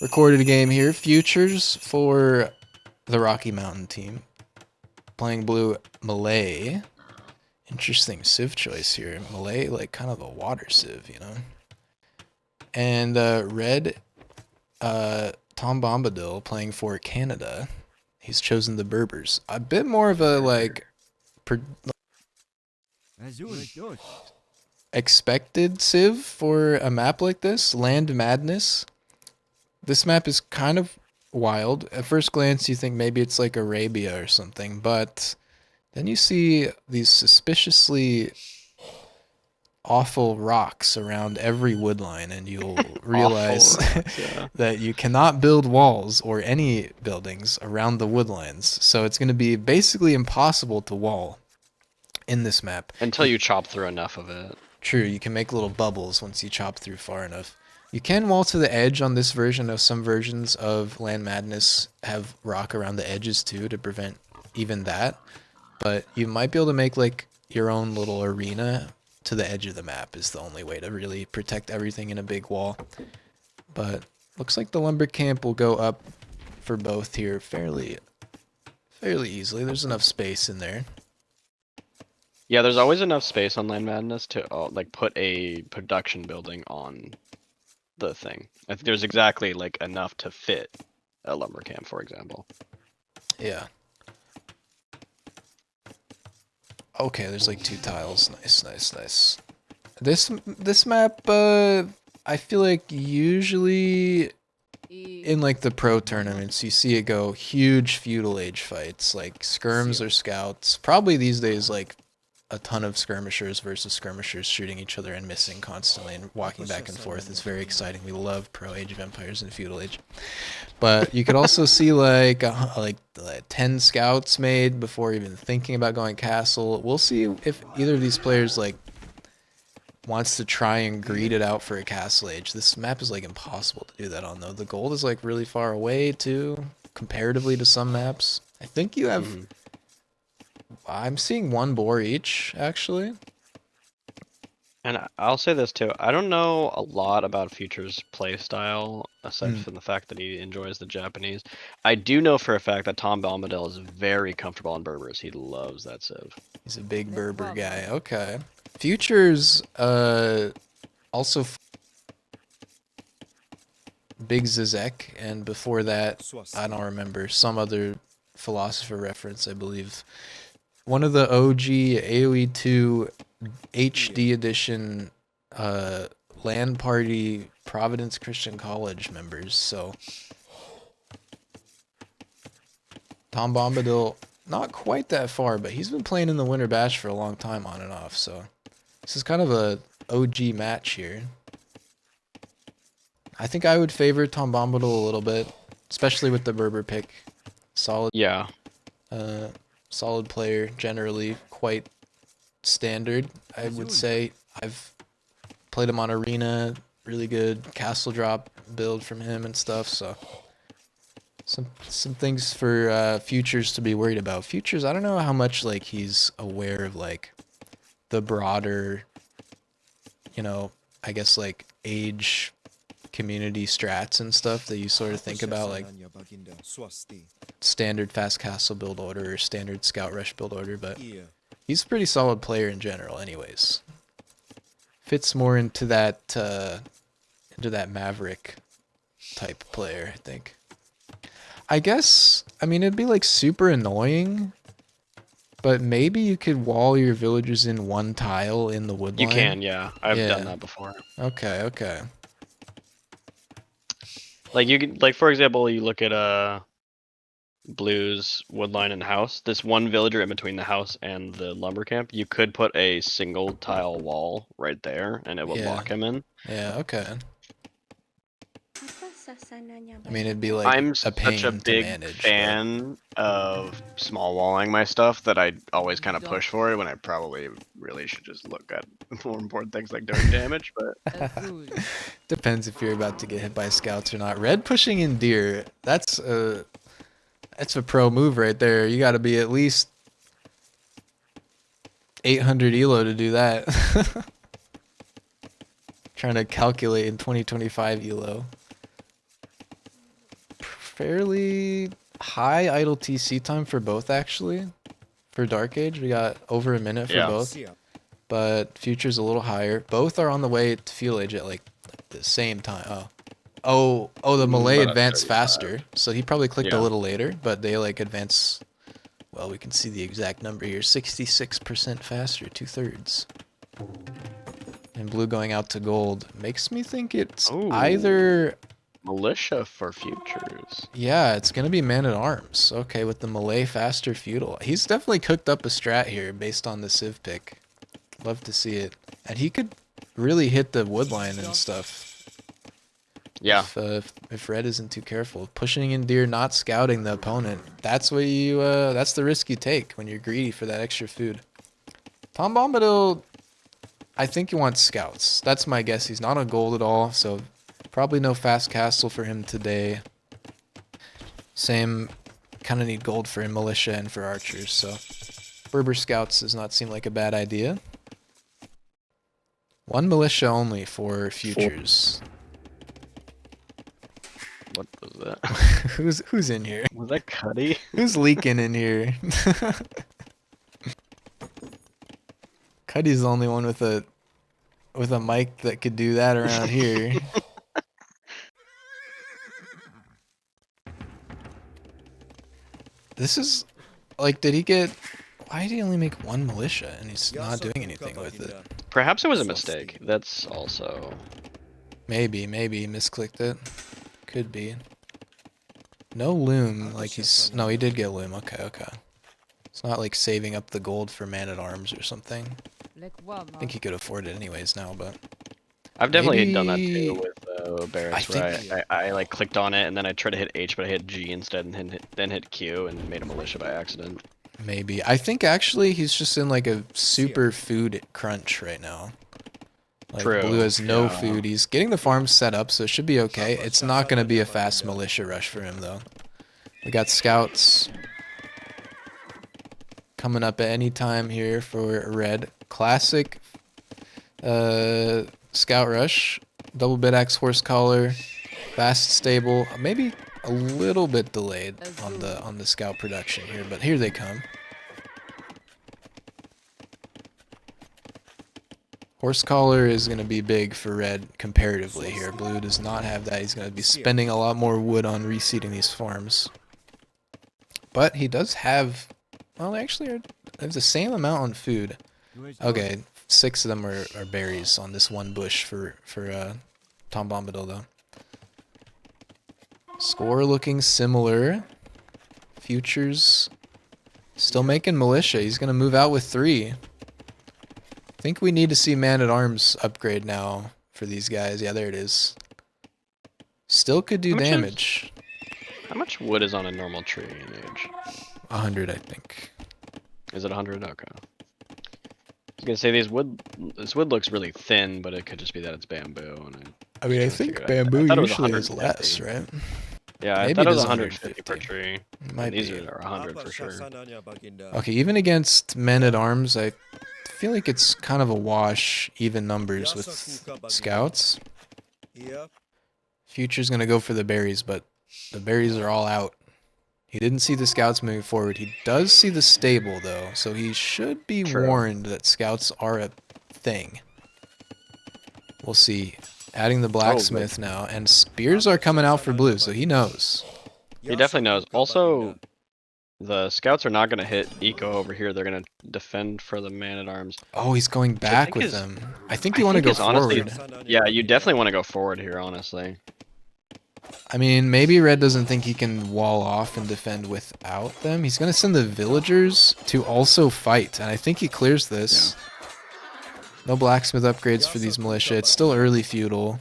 recorded a game here. Futures for the Rocky Mountain team. Playing blue, Malay. Interesting civ choice here. Malay, like kind of a water civ, you know. And red, TomBombadil playing for Canada. He's chosen the Berbers. A bit more of a like expected civ for a map like this. Land Madness. This map is kind of wild. At first glance, you think maybe it's like Arabia or something, but then you see these suspiciously awful rocks around every woodline, and you'll realize rocks, yeah. that you cannot build walls or any buildings around the woodlines. So it's going to be basically impossible to wall in this map. Until you chop through enough of it. True, you can make little bubbles once you chop through far enough. You can wall to the edge on this version, of some versions of Land Madness have rock around the edges too to prevent even that. But you might be able to make like your own little arena to the edge of the map is the only way to really protect everything in a big wall. But looks like the lumber camp will go up for both here fairly easily. There's enough space in there. Yeah, there's always enough space on Land Madness to like put a production building on the thing. I think there's exactly like enough to fit a lumber camp, for example. Yeah. Okay, there's like 2 tiles. Nice. This map, I feel like usually in like the pro tournaments, you see it go huge feudal age fights, like skirms or scouts. Probably these days, like a ton of skirmishers versus skirmishers shooting each other and missing constantly and walking back and forth. It's very exciting. We love pro Age of Empires and feudal age. But you could also see like 10 scouts made before even thinking about going castle. We'll see if either of these players like wants to try and greed it out for a castle age. This map is like impossible to do that on though. The gold is like really far away too, comparatively to some maps. I think you have I'm seeing 1 boar each, actually. And I'll say this too, I don't know a lot about Future's playstyle, aside from the fact that he enjoys the Japanese. I do know for a fact that TomBombadil is very comfortable on Berbers. He loves that civ. He's a big Berber guy. Okay. Future's also big Zizek, and before that, I don't remember, some other philosopher reference, I believe. One of the OG AoE2 HD edition LAN party Providence Christian College members. So TomBombadil, not quite that far, but he's been playing in the Winter Bash for a long time on and off. So this is kind of a OG match here. I think I would favor TomBombadil a little bit, especially with the Berber pick. Solid. Yeah. Solid player, generally quite standard, I would say. I've played him on Arena, really good castle drop build from him and stuff, so some things for Futures to be worried about. Futures, I don't know how much like he's aware of like the broader, you know, I guess like age community strats and stuff that you sort of think about, like standard fast castle build order or standard scout rush build order, but he's a pretty solid player in general anyways. Fits more into that Maverick type player, I think. I guess, I mean, it'd be like super annoying, but maybe you could wall your villagers in 1 tile in the woodline. You can, yeah. I've done that before. Okay. Like you can, like for example, you look at Blue's woodline and house. This one villager in between the house and the lumber camp, you could put a single tile wall right there, and it would lock him in. Yeah, okay. I mean, it'd be like I'm a pain such a to big manage, fan of small walling my stuff that I always kind of push for it when I probably really should just look at more important things like doing damage, but depends if you're about to get hit by scouts or not. Red pushing in deer, that's a pro move right there. You got to be at least 800 elo to do that. Trying to calculate in 2025 elo. fairly high idle TC time for both, actually. For Dark Age, we got over a minute for both. But Future's a little higher. Both are on the way to Fuel Age at like the same time. Oh, the Malay advanced faster, so he probably clicked a little later, but they like advance. Well, we can see the exact number here: 66% faster, 2/3. And blue going out to gold makes me think it's either militia for Futures. Yeah, it's gonna be Man at Arms. Okay, with the Malay faster feudal, he's definitely cooked up a strat here based on the Civ pick. Love to see it, and he could really hit the woodline and stuff. Yeah. If red isn't too careful, pushing in deer, not scouting the opponent. That's what you. That's the risk you take when you're greedy for that extra food. TomBombadil, I think he wants scouts. That's my guess. He's not on gold at all, so probably no fast castle for him today. Same, kind of need gold for militia and for archers. So Berber scouts does not seem like a bad idea. One militia only for Futures. What was that? who's in here? Was that Cuddy? Who's leaking in here? Cuddy's the only one with a mic that could do that around here. This is like, did he get? Why did he only make one militia and he's not doing anything with it? Perhaps it was a mistake. That's also maybe he misclicked it. Could be. No loom, like no, he did get loom. Okay. It's not like saving up the gold for Man at Arms or something. I think he could afford it anyways now, but I've definitely done that too with barracks. I like clicked on it and then I tried to hit H, but I hit G instead, and then hit Q and made a militia by accident. Maybe. I think actually he's just in like a super food crunch right now. Like True. Blue has no food. He's getting the farm set up, so it should be okay. It's not going to be a fast militia rush for him, though. We got scouts coming up at any time here for red. Classic scout rush. Double bit axe horse collar. Fast stable. Maybe a little bit delayed on the scout production here, but here they come. Horse collar is going to be big for red comparatively here. Blue does not have that. He's going to be spending a lot more wood on reseeding these farms. But he does have, well, actually, there's the same amount on food. Okay, 6 of them are berries on this one bush for TomBombadil, though. Score looking similar. Futures still making militia. He's going to move out with 3. I think we need to see Man at Arms upgrade now for these guys. Yeah, there it is. Still could do damage. How much wood is on a normal tree in Age? 100, I think. Is it 100? Okay. I was gonna say this wood looks really thin, but it could just be that it's bamboo. And I mean, I think bamboo usually is less, right? Yeah, I thought it was 150 per tree. These are 100 for sure. Okay, even against Men at Arms, I feel like it's kind of a wash, even numbers with scouts. Future's gonna go for the berries, but the berries are all out. He didn't see the scouts moving forward. He does see the stable, though, so he should be warned that scouts are a thing. We'll see. Adding the blacksmith now, and spears are coming out for blue, so he knows. He definitely knows. Also, the scouts are not going to hit eco over here. They're going to defend for the Man at Arms. Oh, he's going back with them. I think you want to go forward. Yeah, you definitely want to go forward here, honestly. I mean, maybe red doesn't think he can wall off and defend without them. He's going to send the villagers to also fight, and I think he clears this. Yeah. No blacksmith upgrades for these militia. It's still early feudal.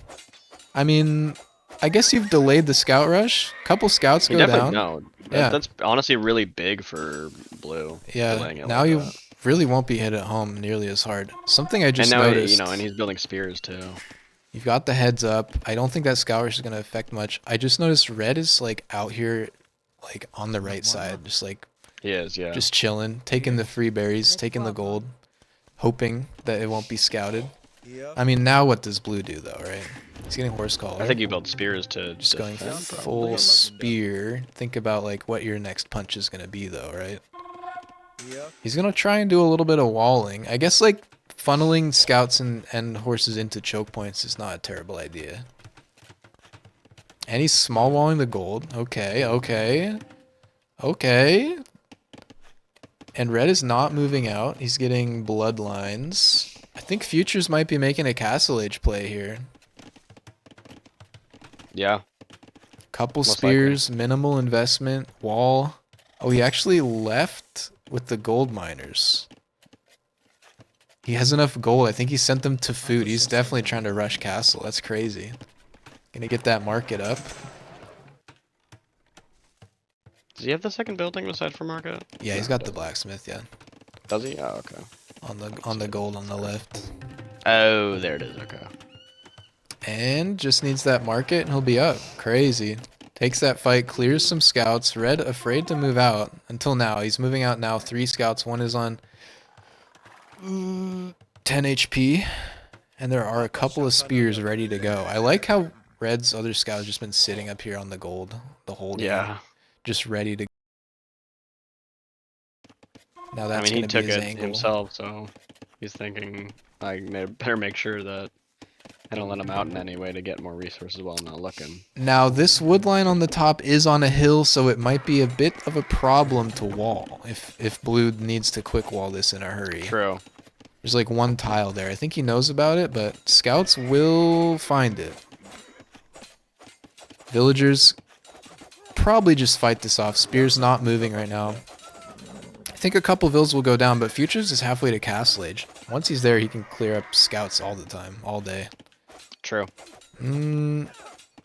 I mean, I guess you've delayed the scout rush. Couple scouts go down. No, that's honestly really big for blue. Yeah, now you really won't be hit at home nearly as hard. Something I just noticed. And he's building spears too. You've got the heads up. I don't think that scout rush is going to affect much. I just noticed red is like out here, like on the right side, just like he is, yeah, just chilling, taking the free berries, taking the gold, hoping that it won't be scouted. I mean, now what does blue do though, right? He's getting horse collar. I think you build spears to Just going defend, full probably. spear. Think about like what your next punch is gonna be though, right? He's gonna try and do a little bit of walling. I guess like funneling scouts and horses into choke points is not a terrible idea. And he's small walling the gold. Okay, okay. Okay. And red is not moving out. He's getting bloodlines. I think Futures might be making a Castle Age play here. Yeah. Couple Most spears, minimal investment, wall. Oh, he actually left with the gold miners. He has enough gold. I think he sent them to food. He's definitely trying to rush castle. That's crazy. Gonna get that market up. Does he have the second building aside from market? Yeah, he's got the blacksmith, yeah. Does he? Oh, okay. On the gold on the left. Oh, there it is. Okay. And just needs that market and he'll be up. Crazy. Takes that fight, clears some scouts. Red afraid to move out until now. He's moving out now. 3 scouts. One is on 10 HP. And there are a couple of spears ready to go. I like how Red's other scout has just been sitting up here on the gold the whole game. Yeah. Just ready to. Now that's I mean, he going to took be his it angle. himself, so he's thinking, I better make sure that I don't let him out in any way to get more resources while I'm not looking. Now this wood line on the top is on a hill, so it might be a bit of a problem to wall if blue needs to quick wall this in a hurry. True. There's like one tile there. I think he knows about it, but scouts will find it. Villagers probably just fight this off. Spear's not moving right now. I think a couple vills will go down, but Futures is halfway to Castle Age. Once he's there, he can clear up scouts all the time, all day. True.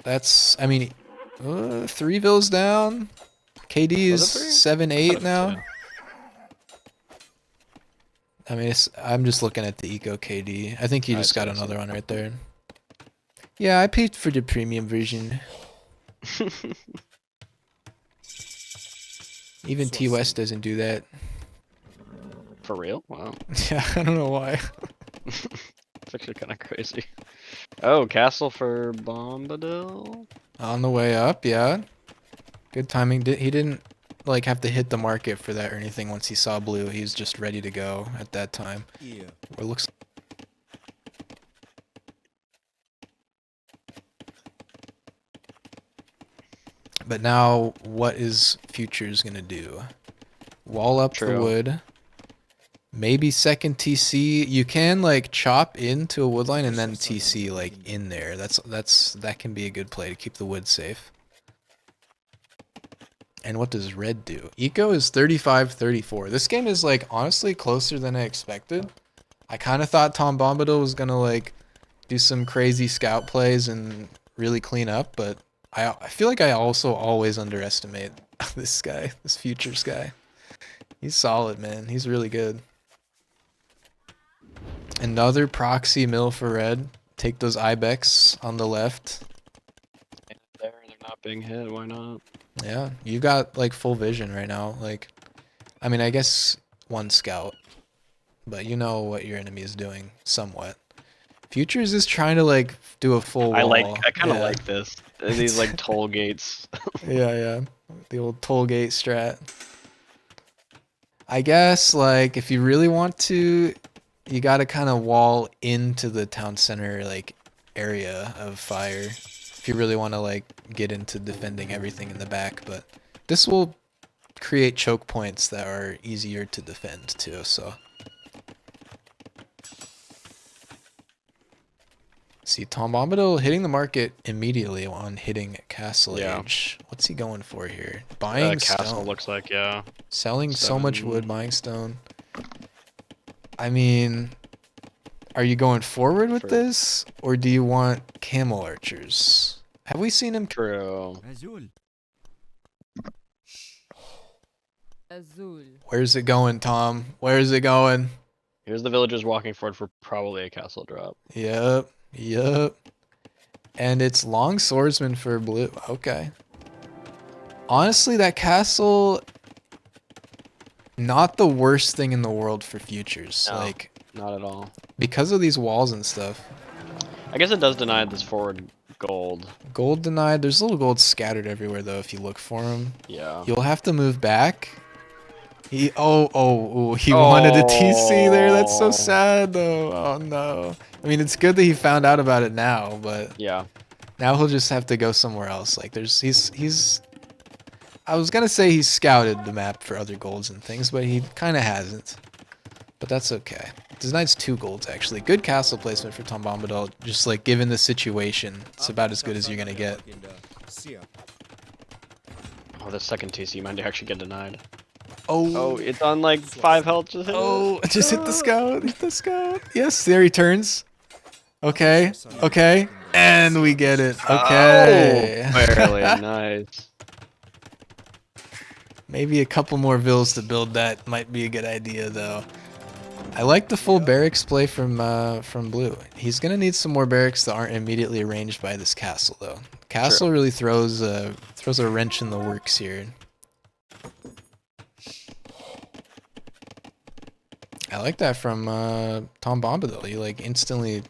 That's, I mean, 3 vills down. KD is 7-8 now. I mean, I'm just looking at the Eco KD. I think he just got another one right there. Yeah, I paid for the premium version. Even T West doesn't do that. For real? Wow. Yeah, I don't know why. It's actually kind of crazy. Oh, castle for Bombadil? On the way up, yeah. Good timing. He didn't like have to hit the market for that or anything once he saw blue. He was just ready to go at that time. Yeah. It looks. But now, what is Futures gonna do? Wall up the wood. Maybe second TC. You can like chop into a wood line and then TC like in there. That can be a good play to keep the wood safe. And what does red do? Eco is 35-34. This game is like honestly closer than I expected. I kind of thought TomBombadil was gonna like do some crazy scout plays and really clean up, but I feel like I also always underestimate this guy, this Futures guy. He's solid, man. He's really good. Another proxy mill for red. Take those Ibex on the left. And they're not being hit. Why not? Yeah, you got like full vision right now. Like, I mean, I guess 1 scout, but you know what your enemy is doing somewhat. Futures is trying to like do a full wall. I kind of like this. These like toll gates. Yeah. The old toll gate strat. I guess like if you really want to, you got to kind of wall into the town center like area of fire if you really want to like get into defending everything in the back, but this will create choke points that are easier to defend too, so. See, TomBombadil hitting the market immediately on hitting Castle Age. What's he going for here? Buying stone. Castle looks like, yeah. Selling so much wood, buying stone. I mean, are you going forward with this, or do you want camel archers? Have we seen him? True. Where's it going, Tom? Where's it going? Here's the villagers walking forward for probably a castle drop. Yep. And it's long swordsman for blue. Okay. Honestly, that castle, not the worst thing in the world for Futures. No, like, not at all. because of these walls and stuff. I guess it does deny this forward gold. Gold denied. There's little gold scattered everywhere though if you look for them. Yeah. You'll have to move back. He he wanted a TC there. That's so sad though. Oh no. I mean, it's good that he found out about it now, but Yeah. now he'll just have to go somewhere else. Like he's I was gonna say he's scouted the map for other golds and things, but he kind of hasn't. But that's okay. Denies 2 golds actually. Good castle placement for TomBombadil. Just like given the situation, it's about as good as you're gonna get. Oh, the second TC might actually get denied. Oh, Oh, it's on like 5 health. Just hit it. Just hit the scout. Hit the scout. Yes, there he turns. Okay, okay, and we get it. Okay. Oh, barely. Nice. Maybe a couple more vills to build that might be a good idea though. I like the full barracks play from Blue. He's gonna need some more barracks that aren't immediately arranged by this castle though. Castle really throws a wrench in the works here. I like that from TomBombadil. He like instantly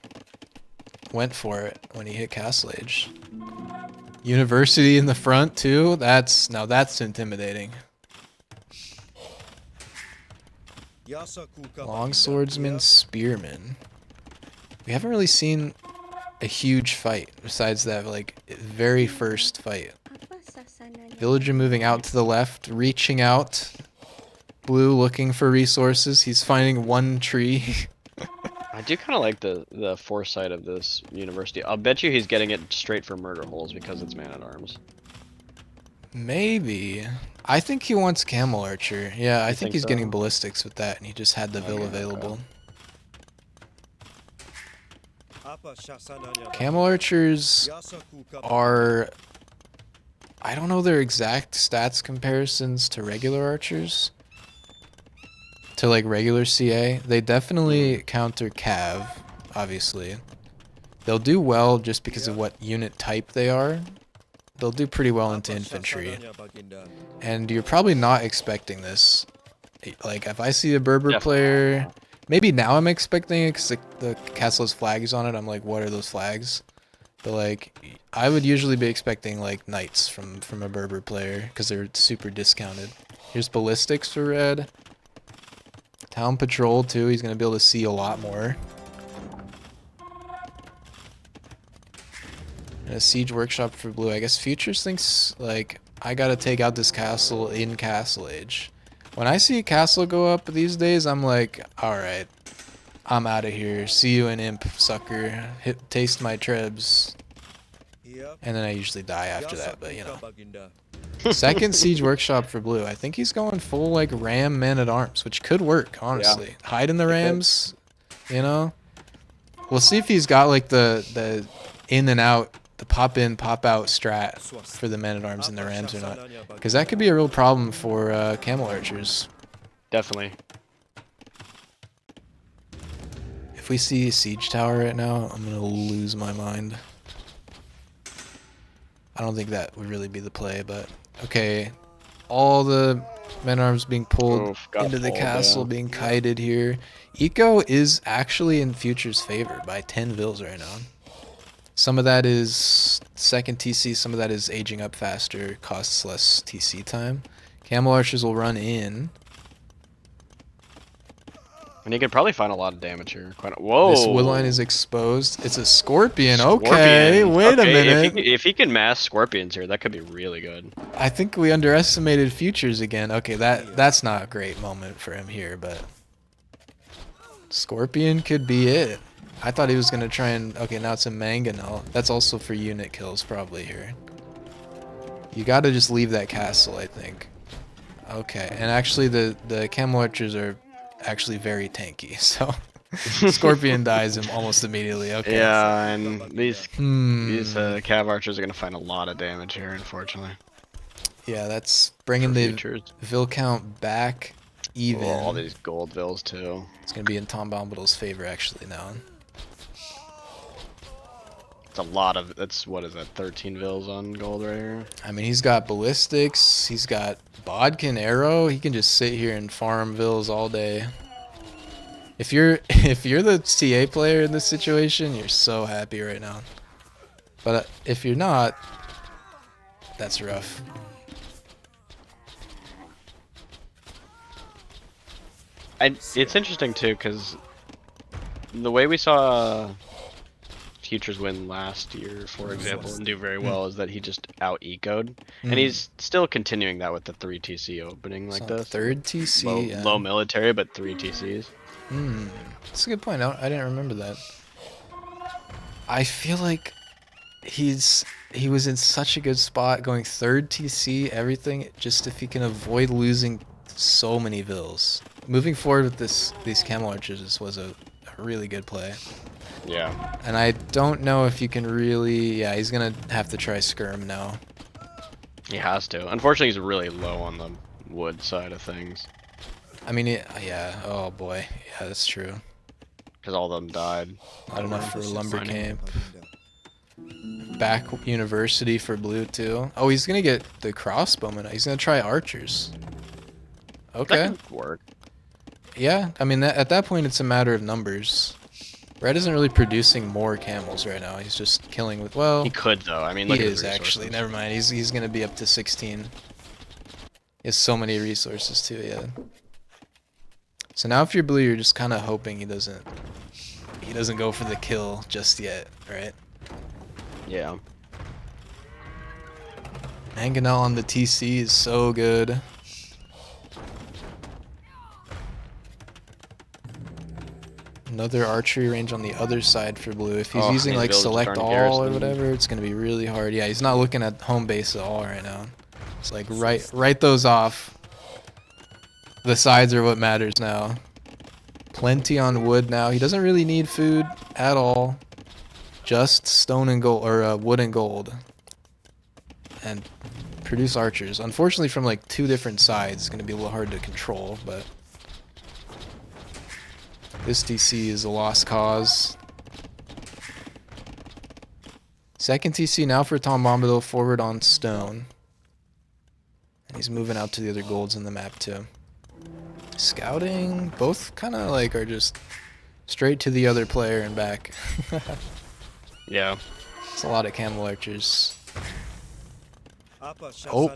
went for it when he hit Castle Age. University in the front too. That's intimidating. Longswordsman, Spearman. We haven't really seen a huge fight besides that like very first fight. Villager moving out to the left, reaching out. Blue looking for resources. He's finding one tree. I do kind of like the foresight of this university. I'll bet you he's getting it straight for murder holes because it's man-at-arms. Maybe. I think he wants Camel Archer. Yeah, I think he's so? getting ballistics with that, and he just had the Vill available. Camel Archers are... I don't know their exact stats comparisons to regular archers. To like regular CA. They definitely counter Cav, obviously. They'll do well just because of what unit type they are. They'll do pretty well into infantry. And you're probably not expecting this. Like, if I see a Berber player... Maybe now I'm expecting it because the castle has flags on it. I'm like, what are those flags? But, like, I would usually be expecting, like, knights from a Berber player because they're super discounted. Here's ballistics for red. Town patrol, too. He's going to be able to see a lot more. And a siege workshop for blue. I guess Futures thinks, like, I gotta take out this castle in Castle Age. When I see a castle go up these days, I'm like, alright, I'm out of here. See you in Imp, sucker. Taste my trebs. And then I usually die after that, but you know. Second siege workshop for blue. I think he's going full, like, ram man-at-arms, which could work, honestly. Yeah. Hide in the rams, you know? We'll see if he's got, like, the in and out, the pop in, pop out strat for the men-at-arms and the rams or not. Because that could be a real problem for camel archers. Definitely. If we see a siege tower right now, I'm going to lose my mind. I don't think that would really be the play, but... Okay, all the men-at-arms being pulled into the castle, being kited here. Eco is actually in Future's favor by 10 vills right now. Some of that is second TC, some of that is aging up faster, costs less TC time. Camel archers will run in. And he could probably find a lot of damage here. Whoa! This woodline is exposed. It's a scorpion. Okay, wait a minute. If he can mass scorpions here, that could be really good. I think we underestimated Futures again. Okay, that's not a great moment for him here, but scorpion could be it. I thought he was going to try and... Okay, now it's a mangonel. That's also for unit kills probably here. You got to just leave that castle, I think. Okay, and actually the camel archers are actually very tanky, so... Scorpion dies him almost immediately. Okay. Yeah, and these cav archers are going to find a lot of damage here, unfortunately. Yeah, that's bringing the Vill count back even. Oh, all these gold vills, too. It's going to be in TomBombadil's favor, actually, now. A lot of what is that, 13 vills on gold right here? I mean, he's got ballistics, he's got bodkin arrow. He can just sit here and farm vills all day. If you're the CA player in this situation, you're so happy right now. But if you're not, that's rough. It's interesting too, because the way we saw Futures win last year, for example, and do very well, is that he just out-ecoed. And he's still continuing that with the 3 TC opening like this. Third TC, yeah. Low military, but 3 TCs. That's a good point. I didn't remember that. I feel like he was in such a good spot going third TC, everything, just if he can avoid losing so many vills. Moving forward with these camel archers was a really good play. Yeah. And I don't know if you can really... Yeah, he's going to have to try skirm now. He has to. Unfortunately, he's really low on the wood side of things. I mean, yeah. Oh, boy. Yeah, that's true. Because all of them died. Not enough for a lumber camp. Back university for blue, too. Oh, he's going to get the crossbowman. He's going to try archers. Okay. That could work. Yeah, I mean, at that point, it's a matter of numbers. Red isn't really producing more camels right now. He's just killing with, well... He could, though. I mean, he look at is, his actually. Never mind. He's going to be up to 16. He has so many resources, too, yeah. So now if you're blue, you're just kind of hoping he doesn't go for the kill just yet, right? Yeah. Mangonel on the TC is so good. Another archery range on the other side for blue. If he's using like select all or whatever, it's going to be really hard. Yeah, he's not looking at home base at all right now. It's like write those off. The sides are what matters now. Plenty on wood now. He doesn't really need food at all. Just stone and gold, or wood and gold. And produce archers. Unfortunately from like 2 different sides, it's going to be a little hard to control, but... This TC is a lost cause. Second TC now for TomBombadil, forward on stone. And he's moving out to the other golds in the map too. Scouting, both kind of like are just straight to the other player and back. Yeah. It's a lot of camel archers. Oh,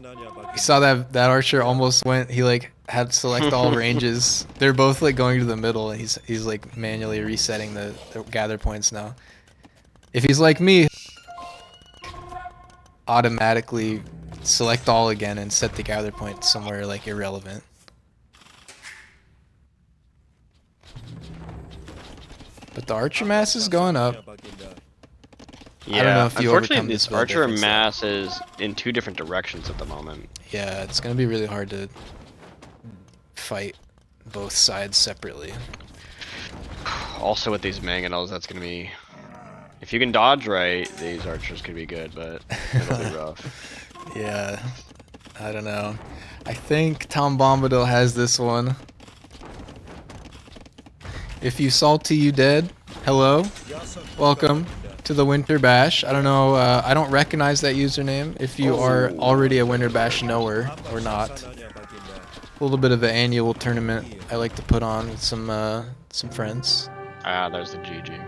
you saw that archer almost went. He like had select all ranges. They're both like going to the middle, and he's like manually resetting the gather points now. If he's like me, automatically select all again and set the gather point somewhere like irrelevant. But the archer mass is going up. Yeah, I don't know if you unfortunately, overcome this this archer mass is in 2 different directions at the moment. Yeah, it's gonna be really hard to fight both sides separately. Also with these mangonels, that's gonna be... If you can dodge right, these archers could be good, but it'll be rough. Yeah, I don't know. I think TomBombadil has this one. If you salty, you dead. Hello, welcome to the Winter Bash. I don't know, I don't recognize that username. If you are already a Winter Bash knower or not. A little bit of an annual tournament I like to put on with some friends. Ah, there's the GG.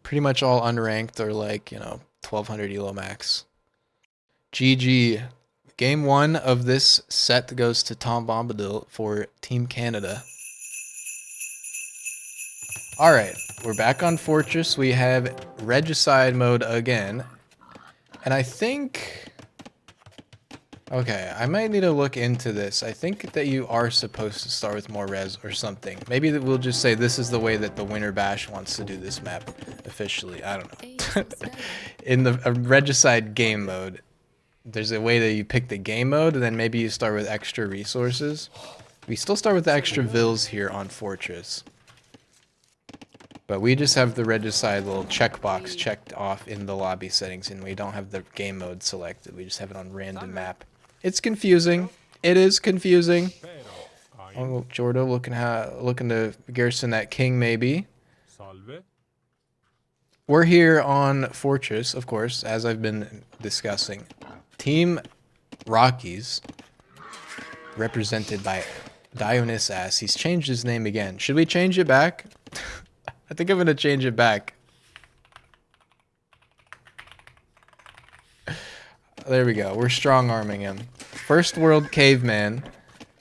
Pretty much all unranked or like, 1200 elo max. GG. Game 1 of this set goes to TomBombadil for Team Canada. Alright, we're back on Fortress. We have Regicide mode again. And I think... Okay, I might need to look into this. I think that you are supposed to start with more res or something. Maybe that we'll just say this is the way that the Winter Bash wants to do this map officially. I don't know. In the Regicide game mode, there's a way that you pick the game mode, and then maybe you start with extra resources. We still start with the extra vills here on Fortress. But we just have the Regicide little checkbox checked off in the lobby settings, and we don't have the game mode selected. We just have it on random map. It's confusing. It is confusing. Oh, Jordo looking to garrison that king, maybe. We're here on Fortress, of course, as I've been discussing. Team Rockies, represented by Dionysus. He's changed his name again. Should we change it back? I think I'm gonna change it back. There we go. We're strong arming him. First world caveman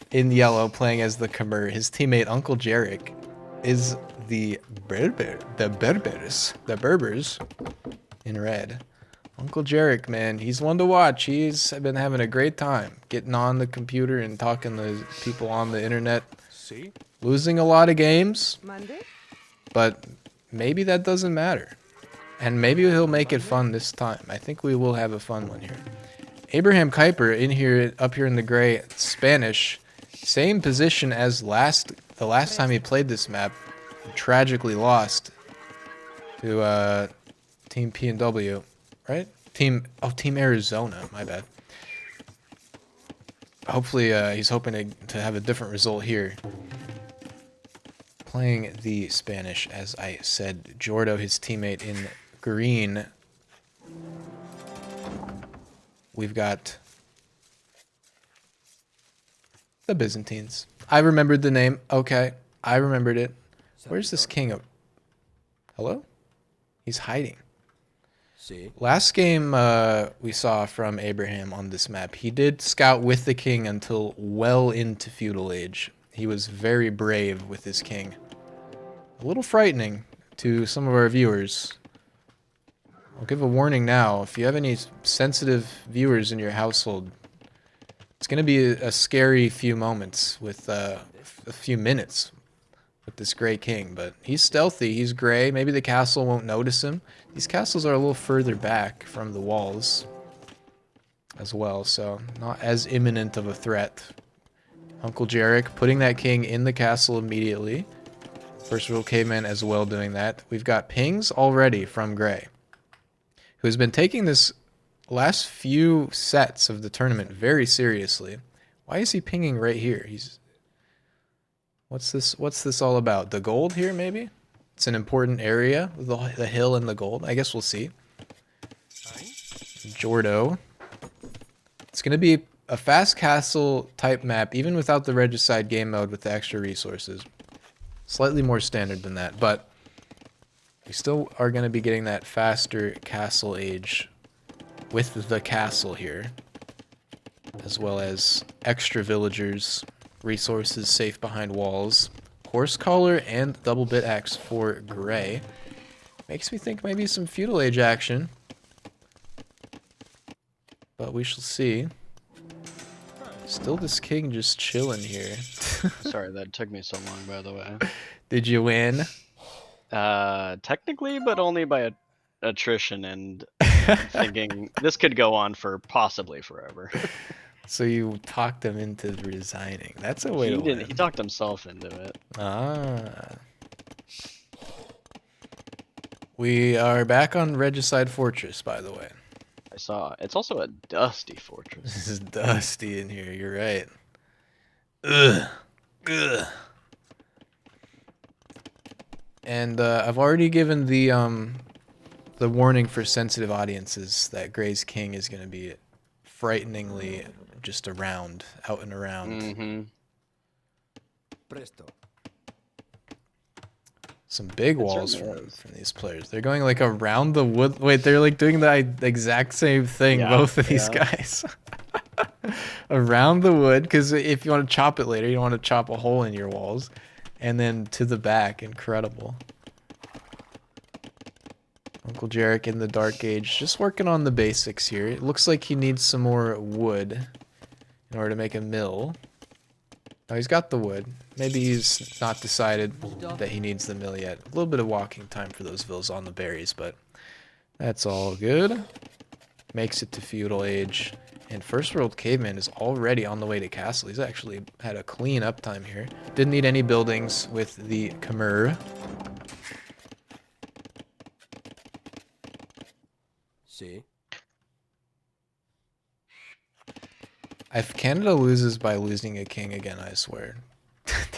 in yellow playing as the Khmer. His teammate unclegerrik is the Berbers in red. unclegerrik, man, he's one to watch. He's been having a great time getting on the computer and talking to people on the internet. See? Losing a lot of games, Monday? but maybe that doesn't matter. And maybe he'll make it fun this time. I think we will have a fun one here. Abraham Kuyper in here, up here in the gray, Spanish. Same position as the last time he played this map. Tragically lost to Team P&W, right? Team Arizona, my bad. Hopefully he's hoping to have a different result here. Playing the Spanish, as I said. Jordo, his teammate in green. We've got the Byzantines. I remembered the name. Okay, I remembered it. Where's this king of... Hello? He's hiding. See? Last game we saw from Abraham on this map, he did scout with the king until well into feudal age. He was very brave with his king. A little frightening to some of our viewers. I'll give a warning now. If you have any sensitive viewers in your household, it's going to be a scary few moments with a few minutes with this gray king. But he's stealthy. He's gray. Maybe the castle won't notice him. These castles are a little further back from the walls as well, so not as imminent of a threat. unclegerrik putting that king in the castle immediately. First World Caveman as well doing that. We've got pings already from Gray, who has been taking this last few sets of the tournament very seriously. Why is he pinging right here? What's this all about? The gold here, maybe? It's an important area, the hill and the gold. I guess we'll see. Jordo. It's going to be a fast castle type map, even without the regicide game mode with the extra resources. Slightly more standard than that, but we still are going to be getting that faster castle age with the castle here, as well as extra villagers, resources safe behind walls, horse collar, and double bit axe for Gray. Makes me think maybe some feudal age action, but we shall see. Still this king just chilling here. Sorry, that took me so long, by the way. Did you win? Technically, but only by attrition, and thinking this could go on for possibly forever. So you talked him into resigning. That's a way to win. He talked himself into it. Ah. We are back on Regicide Fortress, by the way. I saw. It's also a dusty fortress. This is dusty in here, you're right. Ugh. Ugh. And I've already given the warning for sensitive audiences that Gray's King is going to be frighteningly just around, out and around. Mm-hmm. Presto. Some big walls from these players. They're going like around the wood. Wait, they're like doing the exact same thing, both of these guys. Around the wood, because if you want to chop it later, you don't want to chop a hole in your walls. And then to the back, incredible. unclegerrik in the Dark Age, just working on the basics here. It looks like he needs some more wood in order to make a mill. Oh, he's got the wood. Maybe he's not decided that he needs the mill yet. A little bit of walking time for those villas on the berries, but that's all good. Makes it to feudal age. And First World Caveman is already on the way to castle. He's actually had a clean uptime here. Didn't need any buildings with the Khmer. See? If Canada loses by losing a king again, I swear.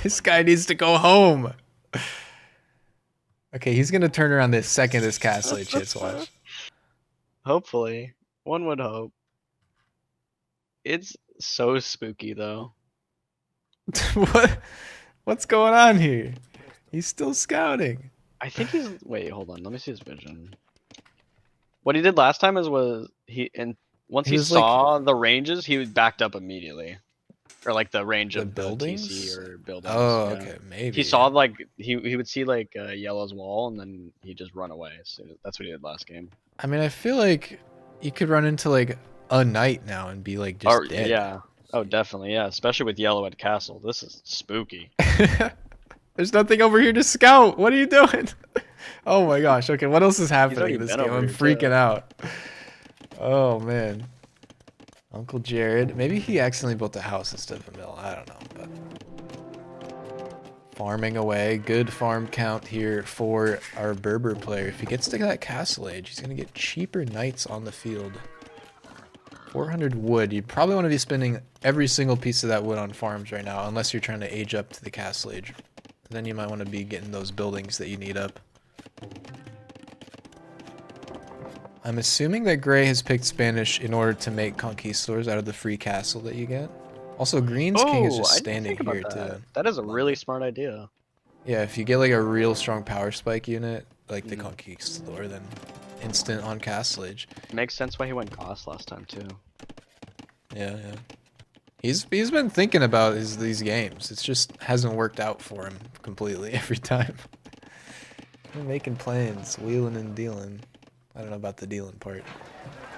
This guy needs to go home. Okay, he's going to turn around this second this castle age hits, watch. Hopefully. One would hope. It's so spooky, though. What? What's going on here? He's still scouting. I think he's. Wait, hold on. Let me see his vision. What he did last time was once He he was like saw the ranges, he backed up immediately, or like the range the of the TC buildings. or buildings. Oh, Yeah. okay, He maybe. saw like he would see like yellow's wall, and then he just run away. So that's what he did last game. I mean, I feel like you could run into like a knight now and be like Or just dead. yeah. Oh, definitely. Yeah. Especially with yellow at castle. This is spooky. There's nothing over here to scout. What are you doing? Oh my gosh. Okay, what else is happening already in this been game? over I'm here, freaking too. out. Oh man. Uncle Jared. Maybe he accidentally built a house instead of a mill. I don't know. But farming away. Good farm count here for our Berber player. If he gets to that castle age, he's going to get cheaper knights on the field. 400 wood. You probably want to be spending every single piece of that wood on farms right now, unless you're trying to age up to the castle age. Then you might want to be getting those buildings that you need up. I'm assuming that Gray has picked Spanish in order to make conquistadors out of the free castle that you get. Also, Green's king is Oh, just I didn't standing think about here that. too. That is a really smart idea. Yeah, if you get like a real strong power spike unit, like the Mhm. conquistador, then instant on castle age. Makes sense why he went Goss last time too. Yeah, yeah. He's been thinking about these games. It's just hasn't worked out for him completely every time. We're making plans, wheeling and dealing. I don't know about the dealing part.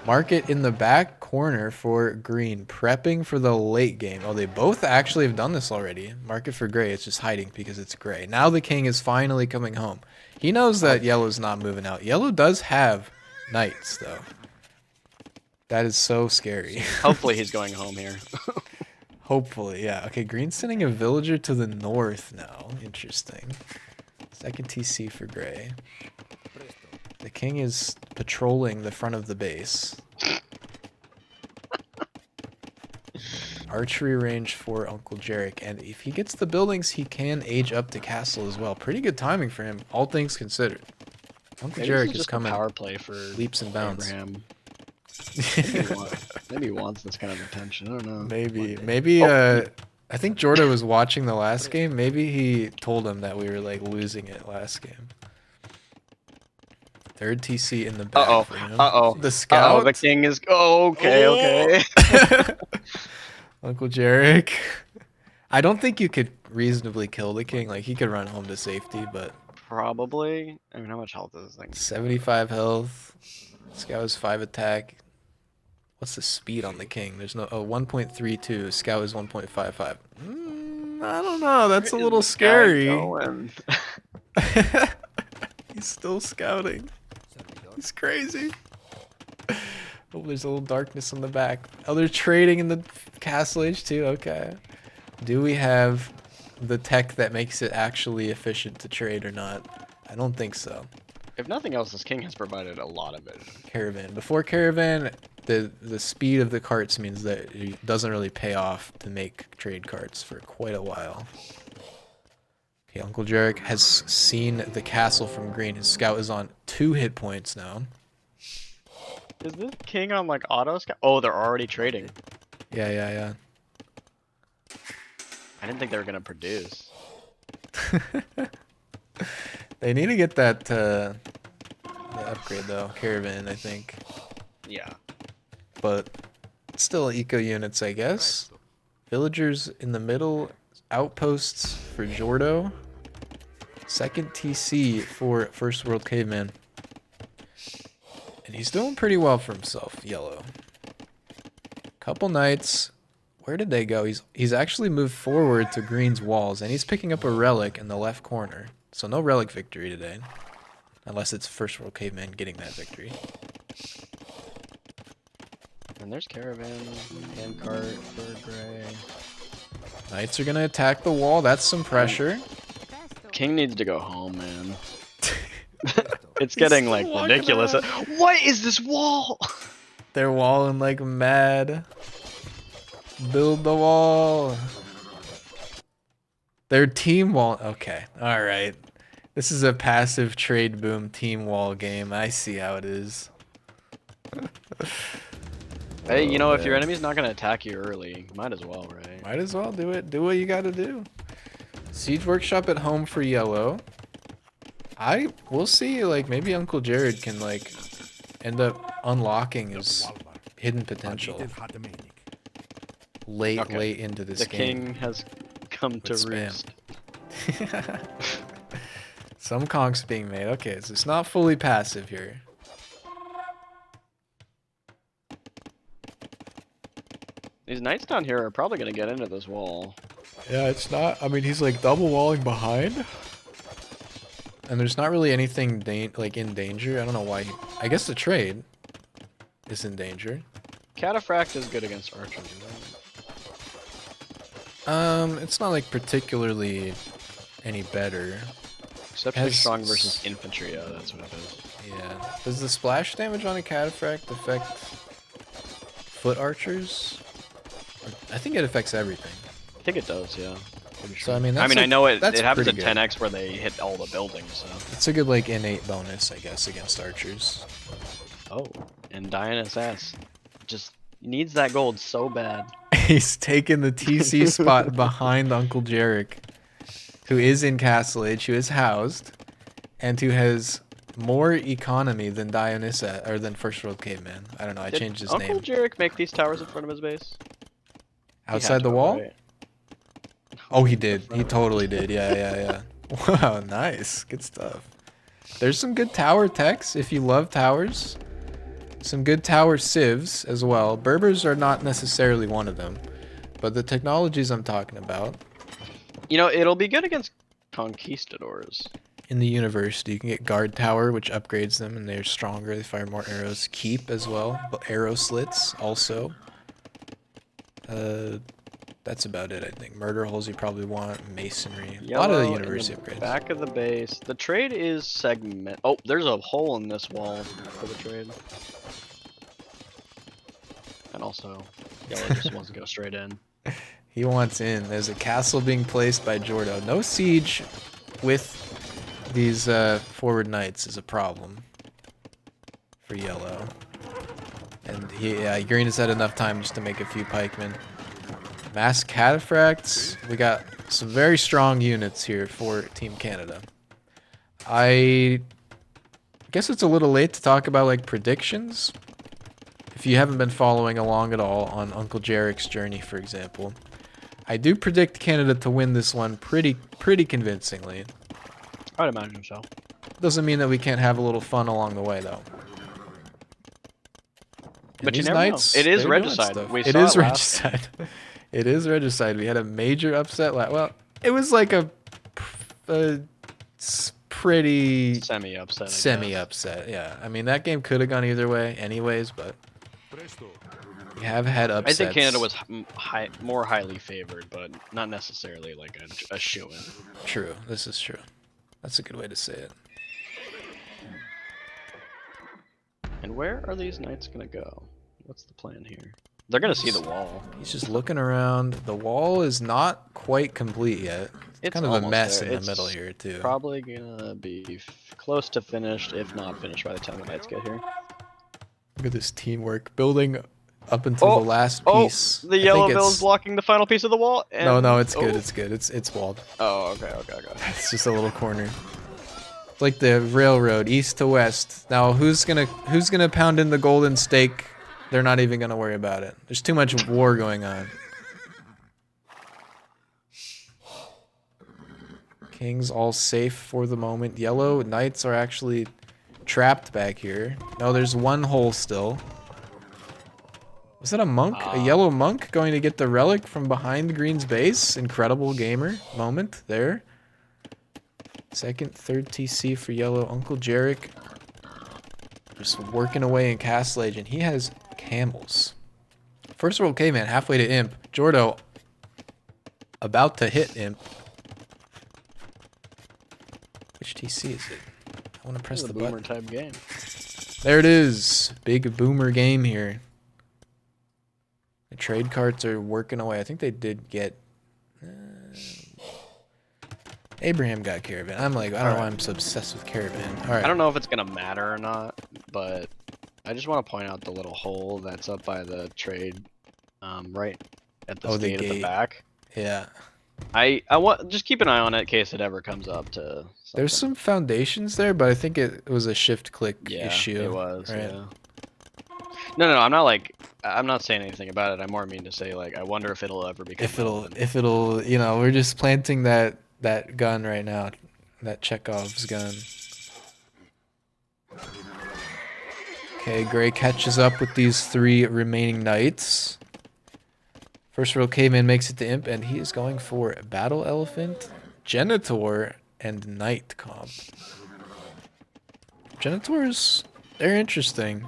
Market in the back corner for Green, prepping for the late game. Oh, they both actually have done this already. Market for Gray, it's just hiding because it's Gray. Now the king is finally coming home. He knows that Yellow's not moving out. Yellow does have knights, though. That is so scary. Hopefully he's going home here. Hopefully, yeah. Okay, Green's sending a villager to the north now. Interesting. Second TC for Gray. The king is patrolling the front of the base. Archery range for unclegerrik, and if he gets the buildings, he can age up to castle as well. Pretty good timing for him, all things considered. Maybe this Unclegerrik is is just a coming power play for leaps and bounds. Abraham. Maybe he wants this kind of attention. I don't know. Maybe. I think Jordo was watching the last game. Maybe he told him that we were like losing it last game. Third TC in the back. Uh-oh. For him. Uh-oh. The scout. Uh-oh, the king is... Oh, okay, okay. Unclegerrik. I don't think you could reasonably kill the king. Like, he could run home to safety, but... Probably. I mean, how much health is this thing? 75 health. Scout is 5 attack. What's the speed on the king? There's no... Oh, 1.32. Scout is 1.55. I don't know. That's a little scary. He's still scouting. He's crazy. Oh, there's a little darkness on the back. Oh, they're trading in the castle age too. Okay. Do we have the tech that makes it actually efficient to trade or not? I don't think so. If nothing else, this king has provided a lot of it. Caravan. Before caravan, the speed of the carts means that it doesn't really pay off to make trade carts for quite a while. Okay, unclegerrik has seen the castle from Green. His scout is on 2 hit points now. Is this king on like auto scout? Oh, they're already trading. Yeah. I didn't think they were gonna produce. They need to get that the upgrade though, caravan, I think. Yeah. But still eco units, I guess. Villagers in the middle, outposts for Jordo. Second TC for First World Caveman. And he's doing pretty well for himself, Yellow. Couple knights. Where did they go? He's actually moved forward to Green's walls, and he's picking up a relic in the left corner. So no relic victory today. Unless it's First World Caveman getting that victory. And there's caravan, hand cart for Gray. Knights are gonna attack the wall. That's some pressure. King needs to go home, man. It's getting like walking ridiculous. around. What is this wall? They're walling like mad. Build the wall. Their team wall. Okay. All right. This is a passive trade boom team wall game. I see how it is. Hey, you know, if your man. enemy's not gonna attack you early, might as well, right? Might as well do it. Do what you gotta do. Siege Workshop at home for yellow. We'll see, like, maybe unclegerrik can, like, end up unlocking his hidden potential late into this The game. king has come to spam. roost. Some conks being made. Okay, so it's not fully passive here. These knights down here are probably gonna get into this wall. Yeah, it's not. I mean, he's like double walling behind, and there's not really anything like in danger. I don't know why. I guess the trade is in danger. Cataphract is good against archers. It's not like particularly any better. Exceptionally strong versus infantry. Yeah, that's what it is. Yeah. Does the splash damage on a cataphract affect foot archers? I think it affects everything. I think it does. Yeah. So I mean, I know it happens at pretty good. 10x where they hit all the buildings. So. It's a good like innate bonus, I guess, against archers. Oh, and Diana's ass just needs that gold so bad. He's taken the TC spot behind unclegerrik, who is in Castle Age, who is housed, and who has more economy than Dionysa, or than First World Caveman. I don't know, I changed his name. unclegerrik make these towers in front of his base? Outside the wall? Right? Oh, he did. He totally did. Yeah. Wow, nice. Good stuff. There's some good tower techs if you love towers. Some good tower civs as well. Berbers are not necessarily one of them, but the technologies I'm talking about. You know, it'll be good against conquistadors. In the university, you can get guard tower, which upgrades them, and they're stronger. They fire more arrows. Keep as well, but arrow slits also. That's about it, I think. Murder holes you probably want. Masonry. A lot of the university upgrades. Back of the base. The trade is segment. Oh, there's a hole in this wall for the trade. And also, yellow just wants to go straight in. He wants in. There's a castle being placed by Jordo. No siege with these forward knights is a problem for yellow. And green has had enough time just to make a few pikemen. Mass cataphracts. We got some very strong units here for Team Canada. I guess it's a little late to talk about like predictions. If you haven't been following along at all on unclegerrik's journey, for example, I do predict Canada to win this one pretty convincingly. I'd imagine so. Doesn't mean that we can't have a little fun along the way, though. But you never know. It is regicide. It is regicide. It is regicide. We had a major upset. Well, it was like a pretty semi-upset. Semi-upset, yeah. I mean, that game could have gone either way, anyways. But we have had upsets. I think Canada was more highly favored, but not necessarily like a shoo-in. True. This is true. That's a good way to say it. And where are these knights gonna go? What's the plan here? They're gonna see the wall. He's just looking around. The wall is not quite complete yet. It's kind of a mess in the middle here, too. Probably gonna be close to finished, if not finished by the time the knights get here. Look at this teamwork. Building up until the last piece. Oh, the yellow bill's blocking the final piece of the wall. And, no, it's good. It's good. It's walled. Oh, okay. It's just a little corner. It's like the railroad, east to west. Now, who's gonna pound in the golden stake? They're not even gonna worry about it. There's too much war going on. King's all safe for the moment. Yellow knights are actually trapped back here. No, there's one hole still. Was that a monk? A yellow monk going to get the relic from behind Green's base? Incredible gamer moment there. Second, third TC for yellow. unclegerrik just working away in Castle Age, and he has camels. First World Caveman halfway to Imp. Jordo about to hit Imp. Which TC is it? I want to press the button. Boomer type game. There it is. Big boomer game here. The trade carts are working away. I think they did get... Abraham got Caravan. I'm like, I don't know why I'm so obsessed with Caravan. All right. I don't know if it's going to matter or not, but I just want to point out the little hole that's up by the trade, right at this Oh, the gate at the gate. back. Yeah. I want just keep an eye on it in case it ever comes up to. There's something. some foundations there, but I think it was a shift click Yeah, issue. it was. right? Yeah. No. I'm not saying anything about it. I more mean to say like I wonder if it'll ever become. If it'll, we're just planting that gun right now, that Chekhov's gun. Okay, Gray catches up with these 3 remaining knights. First row caveman makes it to Imp, and he is going for Battle Elephant, Genitor, and Knight comp. Genitors, they're interesting.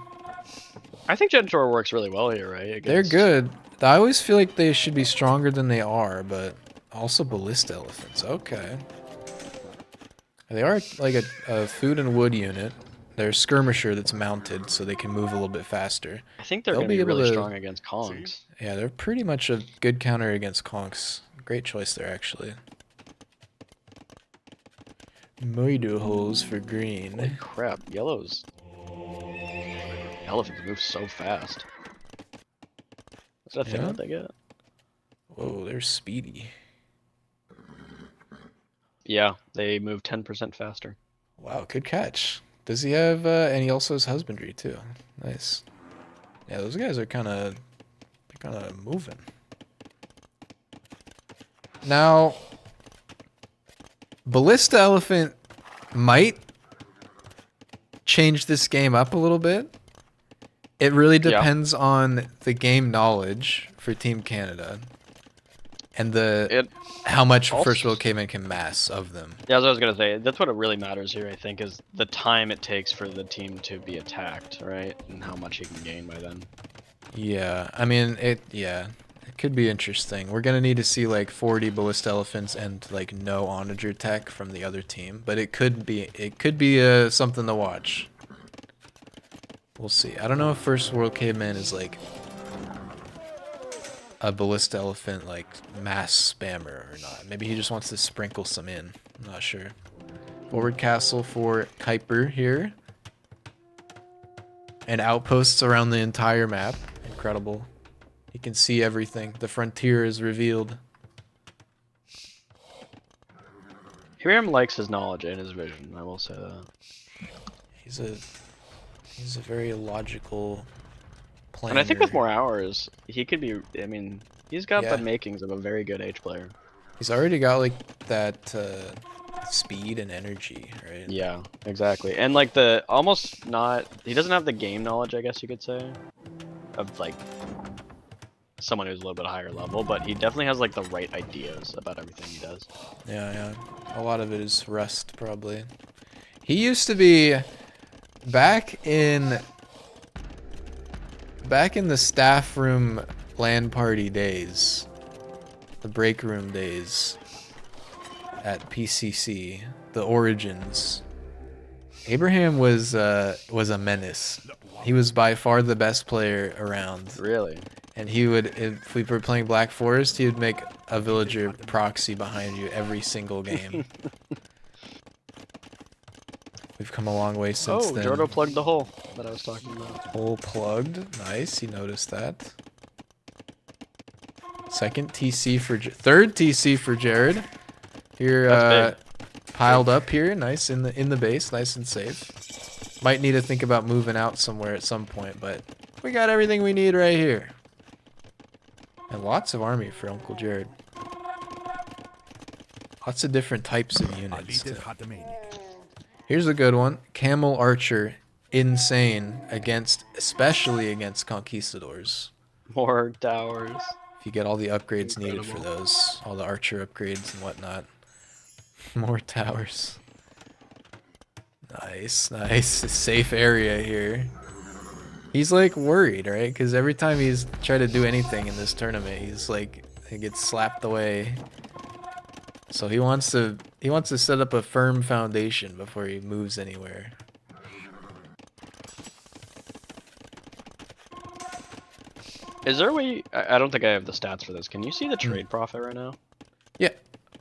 I think Genitor works really well here, right? They're good. I always feel like they should be stronger than they are, but also ballista elephants. Okay. They are like a food and wood unit. They're a skirmisher that's mounted, so they can move a little bit faster. I think they're They'll going to be be really able to- strong against Kongs. Yeah, they're pretty much a good counter against conks. Great choice there, actually. Murder holes for Holy green. crap, yellows. Elephants move so fast. What's that thing Yeah? that they get? Whoa, they're speedy. Yeah, they move 10% faster. Wow, good catch. Does he have, and he also has husbandry too. Nice. Yeah, those guys are kind of moving. Now, Ballista Elephant might change this game up a little bit. It really depends on the game knowledge for Team Canada and how much also- First World Caveman can mass of them. Yeah, as I was gonna say, that's what it really matters here, I think, is the time it takes for the team to be attacked, right? And how much he can gain by then. Yeah, I mean, it could be interesting. We're gonna need to see like 40 Ballista Elephants and like no Onager tech from the other team, but it could be something to watch. We'll see. I don't know if First World Caveman is like a Ballista Elephant like mass spammer or not. Maybe he just wants to sprinkle some in. I'm not sure. Forward castle for Kuyper here. And outposts around the entire map. Incredible. You can see everything. The frontier is revealed. Hiram likes his knowledge and his vision, I will say that. He's a very logical player. And I think with more hours, he could be, I mean, he's got Yeah. the makings of a very good H player. He's already got like that speed and energy, right? Yeah, exactly. And like he doesn't have the game knowledge, I guess you could say, of like someone who's a little bit higher level, but he definitely has like the right ideas about everything he does. Yeah. A lot of it is rust, probably. He used to be back in the staff room LAN party days, the break room days at PCC, the origins. Abraham was a menace. He was by far the best player around. Really? And he would, if we were playing Black Forest, he would make a villager proxy behind you every single game. We've come a long way since then. Jordo plugged the hole that I was talking about. Hole plugged. Nice, he noticed that. Second TC for third TC for Jared. Here, That's piled up here, nice in the base, nice and safe. Might need to think about moving out somewhere at some point, but we got everything we need right here. And lots of army for Uncle Jared. Lots of different types of units. too. Here's a good one. Camel Archer, insane especially against conquistadors. More towers. If you get all the upgrades needed for those, all the archer upgrades and whatnot. More towers. Nice. Safe area here. He's like worried, right? Because every time he's tried to do anything in this tournament, he's like, he gets slapped away. So he wants to set up a firm foundation before he moves anywhere. Is there a way? I don't think I have the stats for this. Can you see the trade profit right now? Yeah.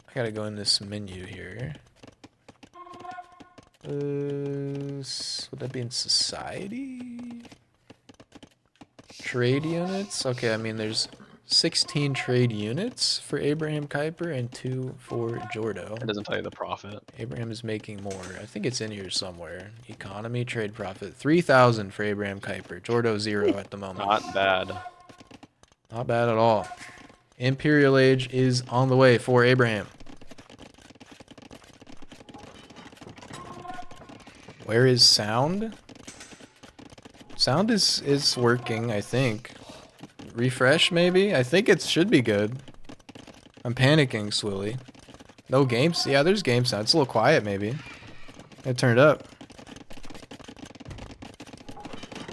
I gotta go in this menu here. Would that be in society? Trade units? Okay, I mean there's 16 trade units for Abraham Kuyper and 2 for Jordo. It doesn't tell you the profit. Abraham is making more. I think it's in here somewhere. Economy, trade profit. 3,000 for Abraham Kuyper. Jordo 0 at the moment. Not bad. Not bad at all. Imperial Age is on the way for Abraham. Where is sound? Sound is working, I think. Refresh, maybe? I think it should be good. I'm panicking, Swilly. No games? Yeah, there's game sound. It's a little quiet, maybe. I turned up.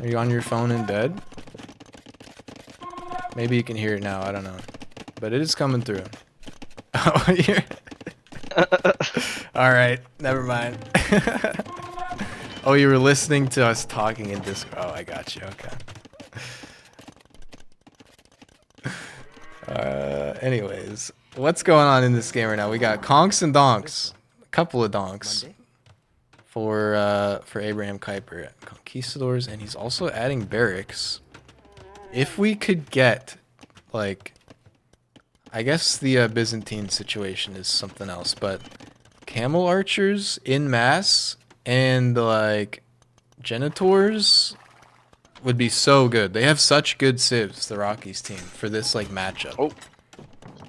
Are you on your phone in bed? Maybe you can hear it now. I don't know. But it is coming through. Oh, you're... Alright, never mind. Oh, you were listening to us talking in Discord. Oh, I got you. Okay. Anyways, what's going on in this game right now? We got conks and donks, a couple of donks for Abraham Kuyper, conquistadors, and he's also adding barracks. If we could get, like, I guess the Byzantine situation is something else, but camel archers in mass and like genitors would be so good. They have such good civs, the Rockies team, for this like matchup. Oh.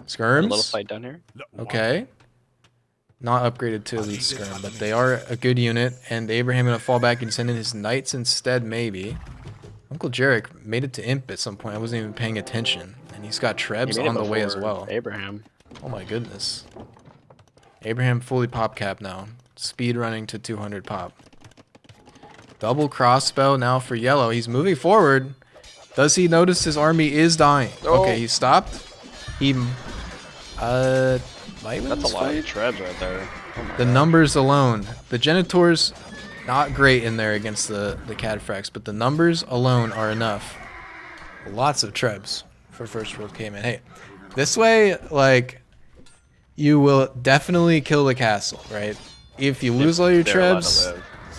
Skirms? A little fight down here. Okay. Not upgraded to elite skirm, but they are a good unit. And Abraham gonna fall back and send in his knights instead, maybe. Unclegerrik made it to imp at some point. I wasn't even paying attention. And he's got Trebs on the way as well. Abraham. Oh my goodness. Abraham fully pop cap now. Speed running to 200 pop. Double crossbow now for yellow. He's moving forward. Does he notice his army is dying? Oh. Okay, he stopped. He might win That's this a lot fight. of trebs right there. Oh my The God. numbers alone. The genitors, not great in there against the cadfrax, but the numbers alone are enough. Lots of trebs for first world Cayman. Hey, this way, like, you will definitely kill the castle, right? If you lose all your They're allowed to trebs,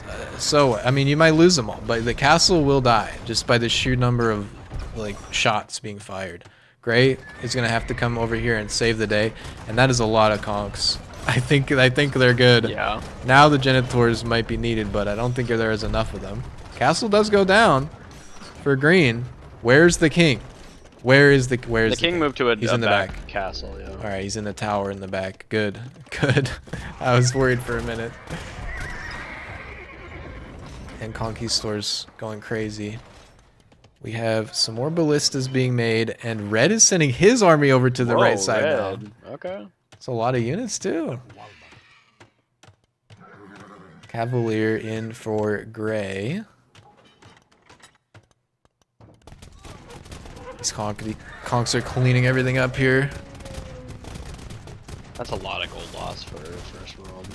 live. so, I mean, you might lose them all, but the castle will die just by the sheer number of, like, shots being fired. Gray is going to have to come over here and save the day, and that is a lot of conks. I think they're good. Yeah. Now the genitors might be needed, but I don't think there is enough of them. Castle does go down for green. Where's the king? Where's the king moved to He's a in the back. castle, yeah. All right, he's in the tower in the back. Good. Good. I was worried for a minute. And conquistadors going crazy. We have some more ballistas being made, and red is sending his army over to the Whoa, right side red. now. Okay. It's a lot of units too. Cavalier in for gray. These conks are cleaning everything up here. That's a lot of gold loss for first world.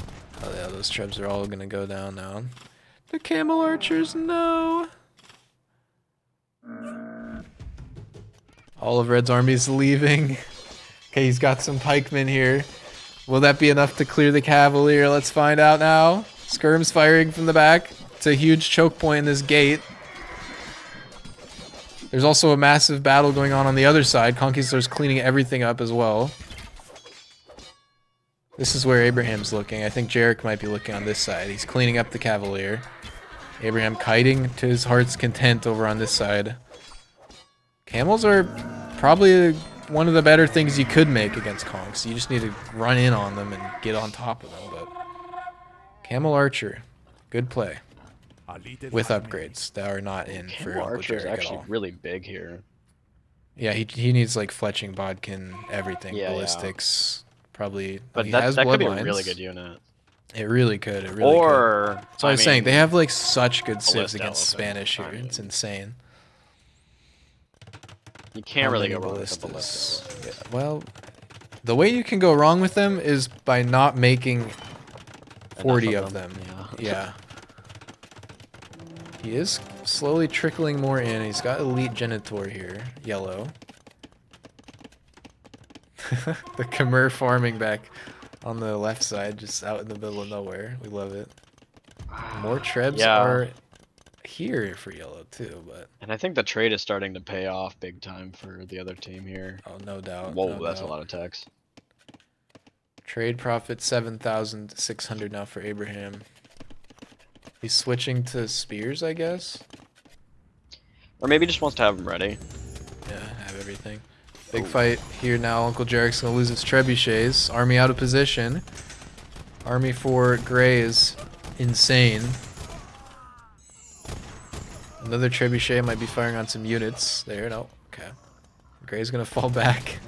Oh yeah, those trebs are all gonna go down now. The camel archers, no. All of Red's army's leaving. Okay, he's got some pikemen here. Will that be enough to clear the cavalier? Let's find out now. Skirm's firing from the back. It's a huge choke point in this gate. There's also a massive battle going on the other side. Conquistadors cleaning everything up as well. This is where Abraham's looking. I think Jarek might be looking on this side. He's cleaning up the cavalier. Abraham kiting to his heart's content over on this side. Camels are probably one of the better things you could make against conks. You just need to run in on them and get on top of them. But camel archer, good play. With upgrades that are not in for Camel Archer is Unclegerrik at actually all. really big here. Yeah, he needs like fletching, bodkin, everything, Yeah, yeah. ballistics, probably. But he that has could be a bloodlines. really good unit. It really could. It really could. Or So I was saying they have like such good civs ballista against elephant, Spanish here. I mean. It's insane. you can't really go How many wrong with the ballistas? ballista. Yeah, well, the way you can go wrong with them is by not making 40 of them. Yeah. He is slowly trickling more in. He's got elite genitor here, yellow. The Khmer farming back on the left side, just out in the middle of nowhere. We love it. More trebs Yeah. are here for yellow too, but And I think the trade is starting to pay off big time for the other team here. oh, no doubt. Whoa, no that's a doubt. lot of text. Trade profit 7,600 now for Abraham. He's switching to spears, I guess. Or maybe he just wants to have them ready. Yeah, have everything. Big fight here now. unclegerrik's gonna lose his trebuchets. Army out of position. Army for Gray is insane. Another trebuchet might be firing on some units there. No, okay. Gray's gonna fall back.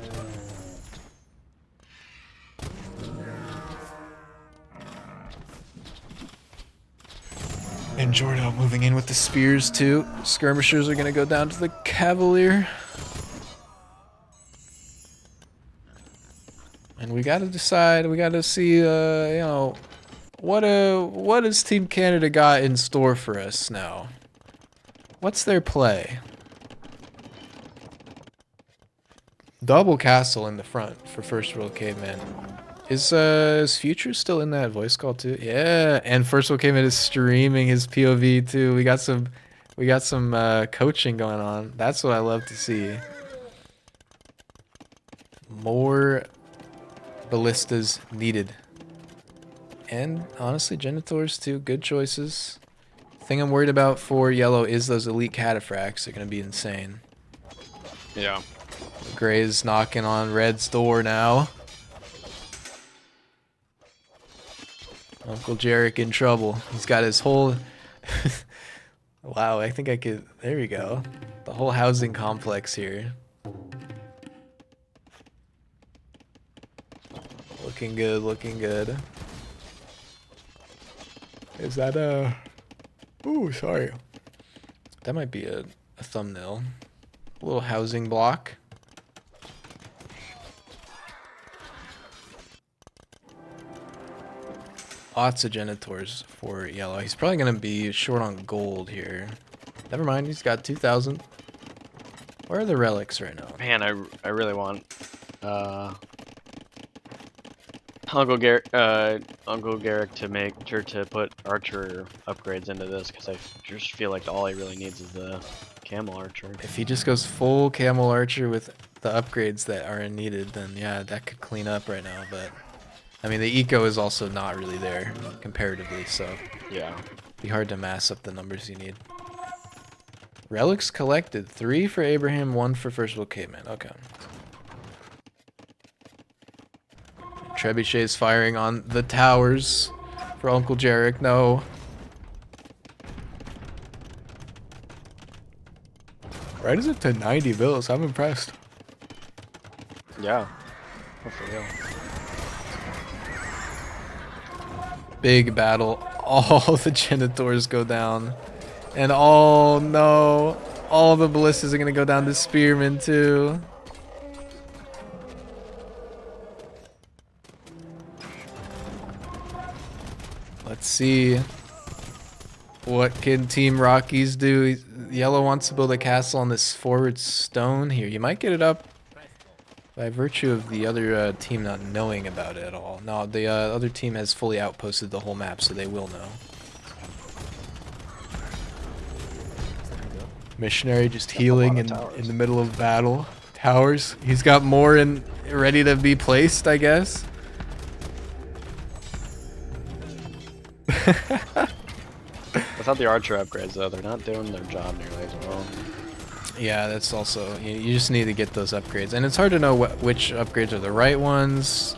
And Jordo moving in with the spears too. Skirmishers are gonna go down to the Cavalier. And we gotta decide, we gotta see, you know, what has Team Canada got in store for us now? What's their play? Double castle in the front for First World Caveman. Is Future still in that voice call too? Yeah, and First World Caveman is streaming his POV too. We got some coaching going on. That's what I love to see. More ballistas needed. And honestly, Genitors too. Good choices. Thing I'm worried about for yellow is those elite cataphracts. They're gonna be insane. Yeah. Gray's knocking on red's door now. unclegerrik in trouble. He's got his whole... Wow, I think I could... There we go. The whole housing complex here. Looking good, looking good. Is that a... Ooh, sorry. That might be a thumbnail. A little housing block. Lots of Genitors for yellow. He's probably going to be short on gold here. Never mind, he's got 2,000. Where are the relics right now? Man, I really want unclegerrik to make sure to put archer upgrades into this, because I just feel like all he really needs is the camel archer. If he just goes full camel archer with the upgrades that are needed, then yeah, that could clean up right now, but... I mean, the eco is also not really there, comparatively, so... Yeah. Be hard to mass up the numbers you need. Relics collected. 3 for Abraham, 1 for First World Caveman. Okay. Trebuchet's firing on the towers for unclegerrik. No. Right is it to 90 bills? I'm impressed. Yeah. Oh, for real. Big battle. All the Genitors go down. And oh no. All the ballistas are going to go down to Spearmen too. Let's see. What can Team Rockies do? Yellow wants to build a castle on this forward stone here. You might get it up by virtue of the other team not knowing about it at all. No, the other team has fully outposted the whole map, so they will know. Missionary just healing in the middle of battle. Towers. He's got more in ready to be placed, I guess. Without the archer upgrades, though, they're not doing their job nearly as well. Yeah, that's also... You just need to get those upgrades. And it's hard to know which upgrades are the right ones.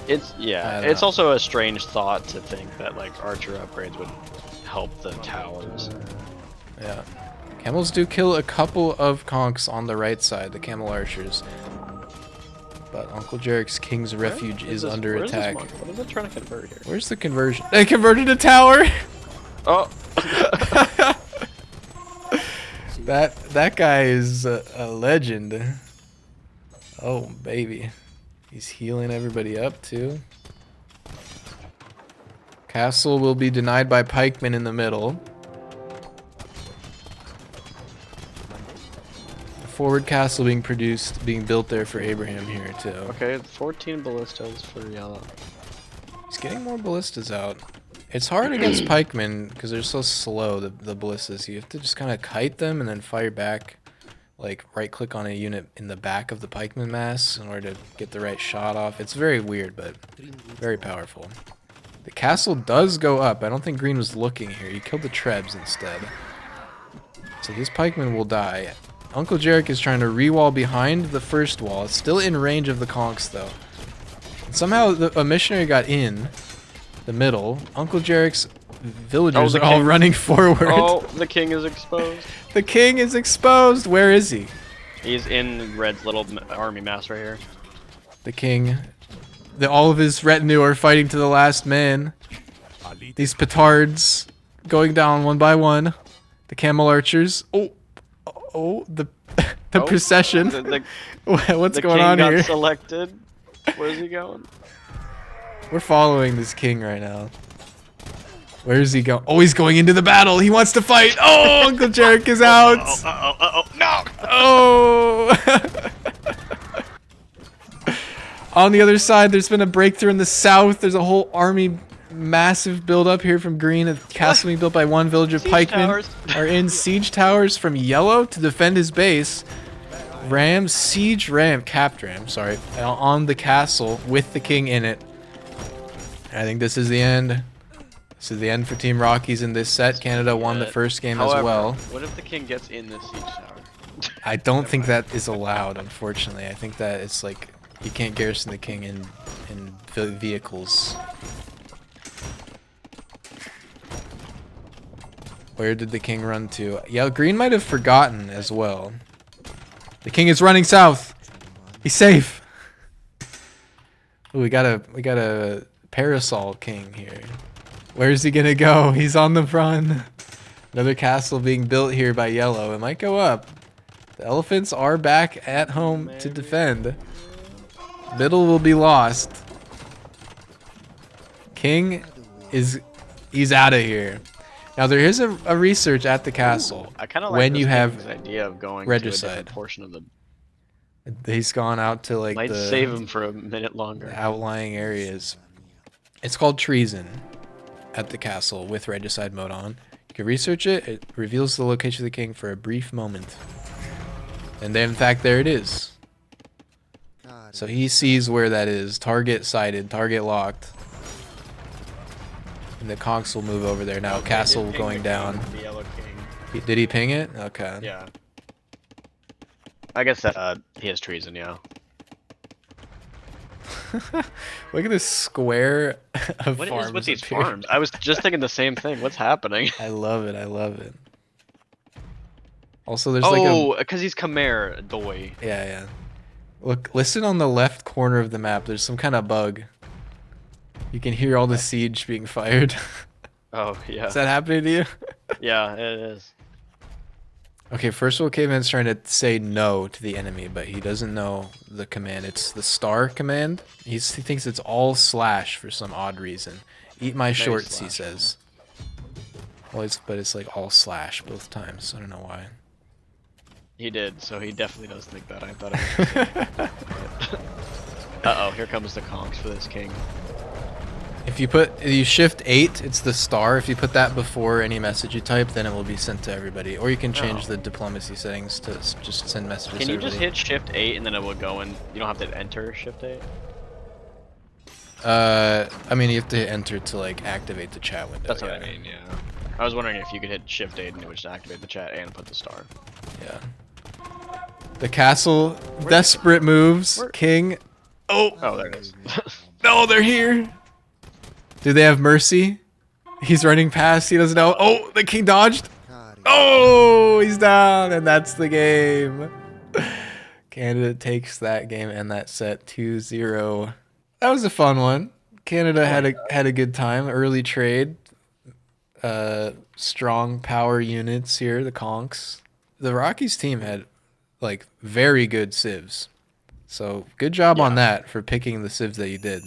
It's it's also a strange thought to think that like archer upgrades would help the towers. Yeah. Camels do kill a couple of conks on the right side, the camel archers. But unclegerrik's King's Refuge is under attack. What is it trying to convert here? Where's the conversion? They converted a tower! Oh! That guy is a legend. Oh, baby. He's healing everybody up, too. Castle will be denied by pikemen in the middle. The forward castle being built there for Abraham here, too. Okay, 14 ballistas for yellow. He's getting more ballistas out. It's hard against pikemen because they're so slow, the ballistas. You have to just kind of kite them and then fire back. Like right click on a unit in the back of the pikeman mass in order to get the right shot off. It's very weird, but very powerful. The castle does go up. I don't think green was looking here. He killed the trebs instead. So this pikeman will die. Unclegerrik is trying to re-wall behind the first wall. It's still in range of the conks though. And somehow a missionary got in the middle. Unclegerrik's villagers are all running forward. Oh, the king is exposed. The king is exposed. Where is he? He's in Red's little army mass right here. The king. All of his retinue are fighting to the last man. These petards going down one by one. The camel archers. Oh, the procession. What's going on here? The king got selected. Where's he going? We're following this king right now. Where is he going? Oh, he's going into the battle. He wants to fight. Oh, Unclegerrik is out. No. Oh. On the other side, there's been a breakthrough in the south. There's a whole army, massive build up here from green. A castle being built by one villager. Pikemen are in siege towers from yellow to defend his base. Capped ram, sorry, on the castle with the king in it. I think this is the end. This is the end for Team Rockies in this set. Canada won the first game as well. What if the king gets in this siege tower? I don't think that is allowed, unfortunately. I think that it's like you can't garrison the king in vehicles. Where did the king run to? Yeah, green might have forgotten as well. The king is running south. He's safe. Ooh, we got a parasol king here. Where's he gonna go? He's on the run. Another castle being built here by yellow. It might go up. The elephants are back at home to defend. Middle will be lost. King he's out of here. Now there is a research at the castle. I kind of like when this you have king's idea of going regicide. to a different portion of the. He's gone out to like Might the save him for a minute longer. outlying areas. It's called treason at the castle with regicide mode on. You can research it. It reveals the location of the king for a brief moment. And then, in fact, there it is. So he sees where that is. Target sighted, target locked. And the conks will move over there now. Castle going down. The yellow king. Did he ping it? Okay. Yeah. I guess that he has treason, yeah. Look at this square of What farms is with these up here. farms? I was just thinking the same thing. What's happening? I love it. I love it. Also, there's like a... Oh, because he's Khmer, doy. Yeah, yeah. Look, listen on the left corner of the map. There's some kind of bug. You can hear all the siege being fired. Oh, yeah. Is that happening to you? Yeah, it is. Okay, first world caveman's trying to say no to the enemy, but he doesn't know the command. It's the star command. He thinks it's all slash for some odd reason. Eat my shorts, he says. Well, but it's like all slash both times. I don't know why. He did, so he definitely does think that. I thought it was Uh-oh, here comes the conks for this king. If you shift 8, it's the star. If you put that before any message you type, then it will be sent to everybody. Or you can change the diplomacy settings to just send messages Can to you just everybody. hit shift 8 and then it will go in? You don't have to enter shift 8? I mean, you have to enter to like activate the chat window. That's what I mean, yeah. I was wondering if you could hit shift 8 and it would just activate the chat and put the star. Yeah. The castle, desperate moves. King. Oh, there it is. no, they're here. Do they have mercy? He's running past. He doesn't know. Oh, the king dodged. Oh, he's down, and that's the game. Canada takes that game and that set 2-0. That was a fun one. Canada had a good time. Early trade. Strong power units here. The conks. The Rockies team had like very good civs. So good job on that for picking the civs that you did.